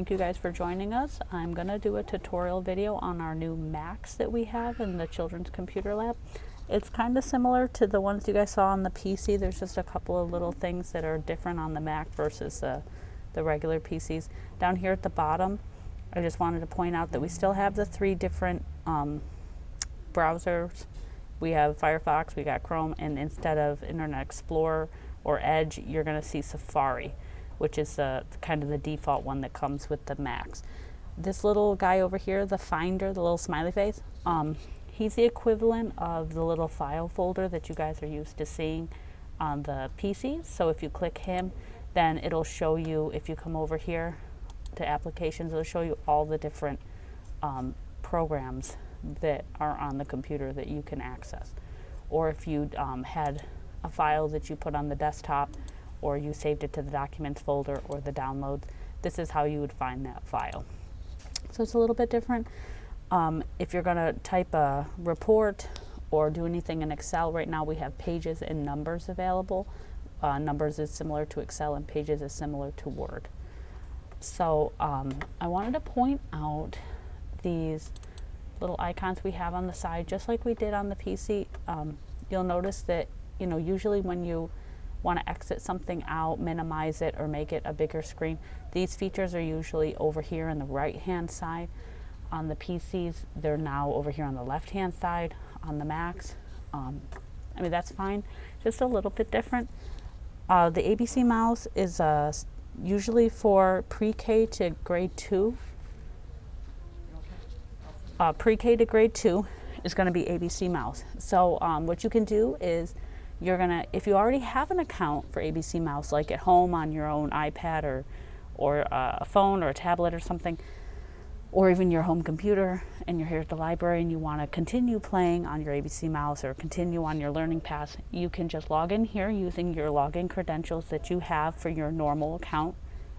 Thank you guys for joining us. I'm going to do a tutorial video on our new Macs that we have in the Children's Computer Lab. It's kind of similar to the ones you guys saw on the PC. There's just a couple of little things that are different on the Mac versus the regular PCs. Down here at the bottom, I just wanted to point out that we still have the three different browsers. We have Firefox, we got Chrome, and instead of Internet Explorer or Edge, you're going to see Safari, which is kind of the default one that comes with the Macs. This little guy over here, the Finder, the little smiley face, he's the equivalent of the little file folder that you guys are used to seeing on the PCs. So if you click him, then it'll show you, if you come over here to applications, it'll show you all the different programs that are on the computer that you can access. Or if you had a file that you put on the desktop, or you saved it to the documents folder or the downloads, this is how you would find that file. So it's a little bit different. If you're gonna type a report or do anything in Excel, right now we have Pages and Numbers available. Numbers is similar to Excel and Pages is similar to Word. So I wanted to point out these little icons we have on the side, just like we did on the PC. You'll notice that, you know, usually when you want to exit something out, minimize it, or make it a bigger screen, these features are usually over here on the right hand side. On the PCs, they're now over here on the left hand side. On the Macs, I mean, that's fine, just a little bit different. The ABC mouse is usually for pre-K to grade 2. Pre-K to grade 2 is going to be ABC mouse. So what you can do is, you're gonna, if you already have an account for ABC Mouse, like at home on your own iPad or a phone or a tablet or something, or even your home computer, and you're here at the library and you want to continue playing on your ABC Mouse or continue on your learning path, you can just log in here using your login credentials that you have for your normal account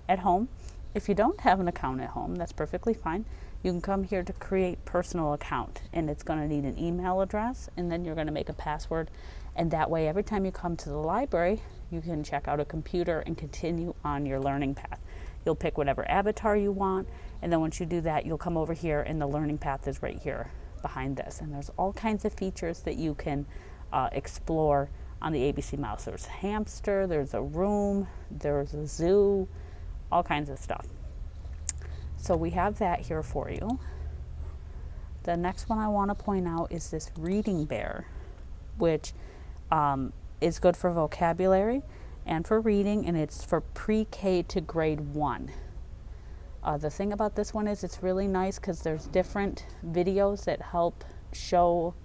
at home. If you don't have an account at home, that's perfectly fine. You can come here to create personal account, and it's going to need an email address, and then you're going to make a password. And that way, every time you come to the library, you can check out a computer and continue on your learning path. You'll pick whatever avatar you want, and then once you do that, you'll come over here, and the learning path is right here behind this. And there's all kinds of features that you can explore on the ABC Mouse. There's hamster, there's a room, there's a zoo, all kinds of stuff. So we have that here for you. The next one I want to point out is this Reading Bear, which is good for vocabulary and for reading, and it's for pre-K to grade 1. The thing about this one is it's really nice because there's different videos that help show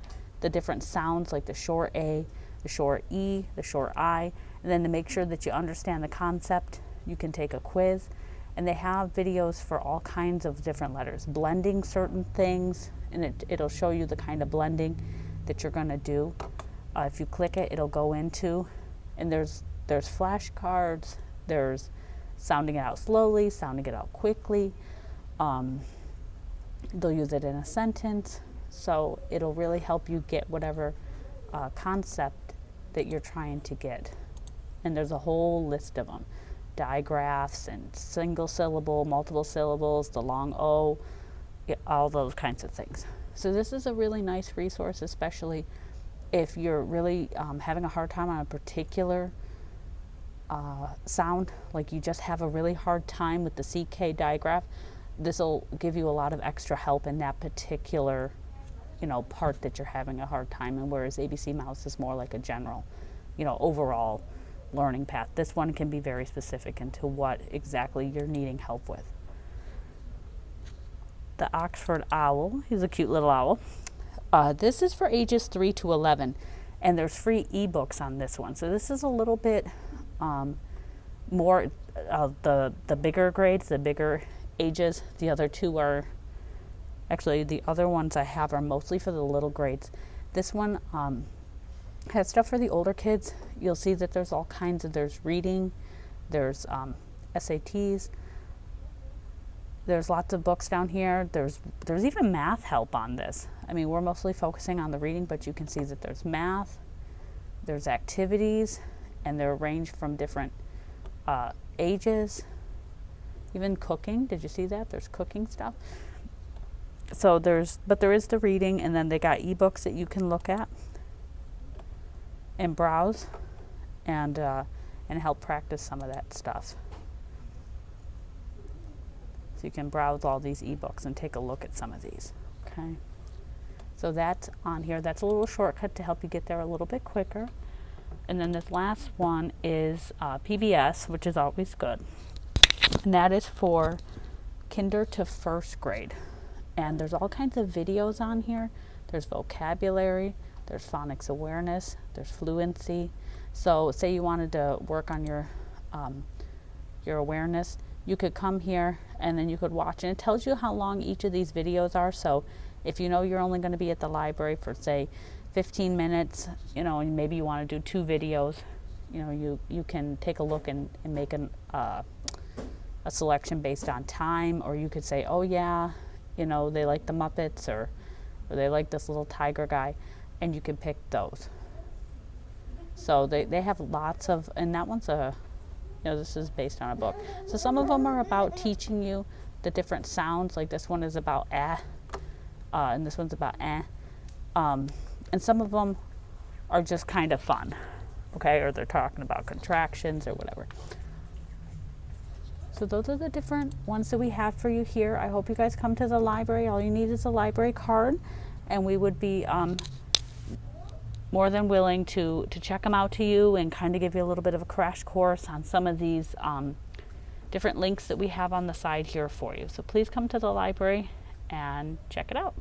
the different sounds, like the short A, the short E, the short I, and then to make sure that you understand the concept, you can take a quiz. And they have videos for all kinds of different letters, blending certain things, and it'll show you the kind of blending that you're going to do. If you click it, it'll go into, and there's flashcards, there's sounding it out slowly, sounding it out quickly. They'll use it in a sentence, so it'll really help you get whatever concept that you're trying to get. And there's a whole list of them. Digraphs and single syllable, multiple syllables, the long O, all those kinds of things. So this is a really nice resource, especially if you're really having a hard time on a particular sound, like you just have a really hard time with the CK digraph. This will give you a lot of extra help in that particular, you know, part that you're having a hard time in, whereas ABC Mouse is more like a general, you know, overall learning path. This one can be very specific into what exactly you're needing help with. The Oxford Owl, he's a cute little owl. This is for ages 3 to 11, and there's free ebooks on this one. So this is a little bit more the bigger grades, the bigger ages. The other two are, actually the other ones I have are mostly for the little grades. This one has stuff for the older kids. You'll see that there's all kinds of, there's reading, there's SATs, there's lots of books down here. There's even math help on this. I mean, we're mostly focusing on the reading, but you can see that there's math, there's activities, and they're arranged from different ages. even cooking. Did you see that? There's cooking stuff. So there is the reading, and then they got ebooks that you can look at and browse and help practice some of that stuff. So you can browse all these ebooks and take a look at some of these. Okay. So that's on here. That's a little shortcut to help you get there a little bit quicker. And then this last one is PBS, which is always good. And that is for kinder to first grade. And there's all kinds of videos on here. There's vocabulary, there's phonics awareness, there's fluency. So say you wanted to work on your awareness, you could come here and then you could watch, and it tells you how long each of these videos are. So if you know you're only going to be at the library for, say, 15 minutes, you know, and maybe you want to do 2 videos, you know, you can take a look and make a selection based on time. Or you could say, oh yeah, you know, they like the Muppets, or they like this little tiger guy, and you can pick those. So they have lots of, and that one's this is based on a book. So some of them are about teaching you the different sounds, like this one is about and this one's about and some of them are just kind of fun, okay, or they're talking about contractions or whatever. So those are the different ones that we have for you here. I hope you guys come to the library. All you need is a library card, and we would be more than willing to check them out to you and kind of give you a little bit of a crash course on some of these different links that we have on the side here for you. So please come to the library and check it out.